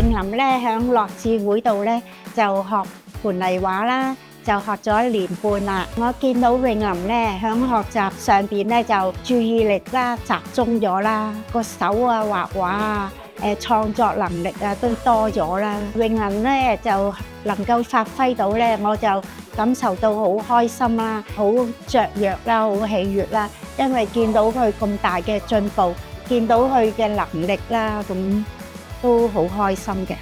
詠琳咧喺樂智會度咧就學盤泥畫啦，就學咗1年半啦。我見到詠琳咧喺學習上邊咧就注意力啦集中咗啦，個手啊畫畫啊，創作能力啊都多咗啦。詠琳咧就能夠發揮到咧，我就感受到好開心啦，好雀躍啦，好喜悅啦，因為見到佢咁大嘅進步，見到佢嘅能力啦，咁都好開心嘅。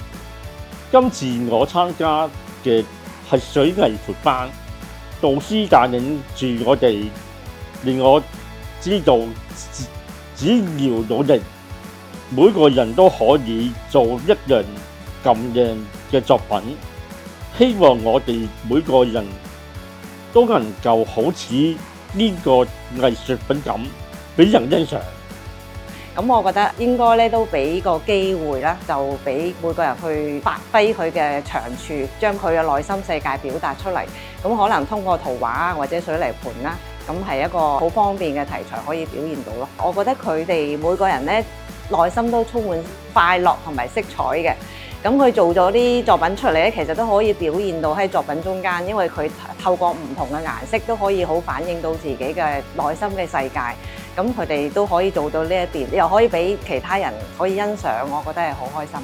今次我參加嘅係水藝術班，導師帶領住我哋，令我知道只要努力，每個人都可以做一樣咁靚嘅作品。希望我哋每個人都能夠好似呢個藝術品咁，俾人欣賞。咁我覺得應該咧都俾個機會啦，就俾每個人去發揮佢嘅長處，將佢嘅內心世界表達出嚟。咁可能通過圖畫或者水泥盤啦，咁係一個好方便嘅題材可以表現到咯。我覺得佢哋每個人咧內心都充滿快樂同埋色彩嘅。咁佢做咗啲作品出嚟咧，其實都可以表現到喺作品中間，因為佢透過唔同嘅顏色都可以好反映到自己嘅內心嘅世界。咁佢哋都可以做到呢一點，又可以俾其他人可以欣賞，我覺得係好開心嘅。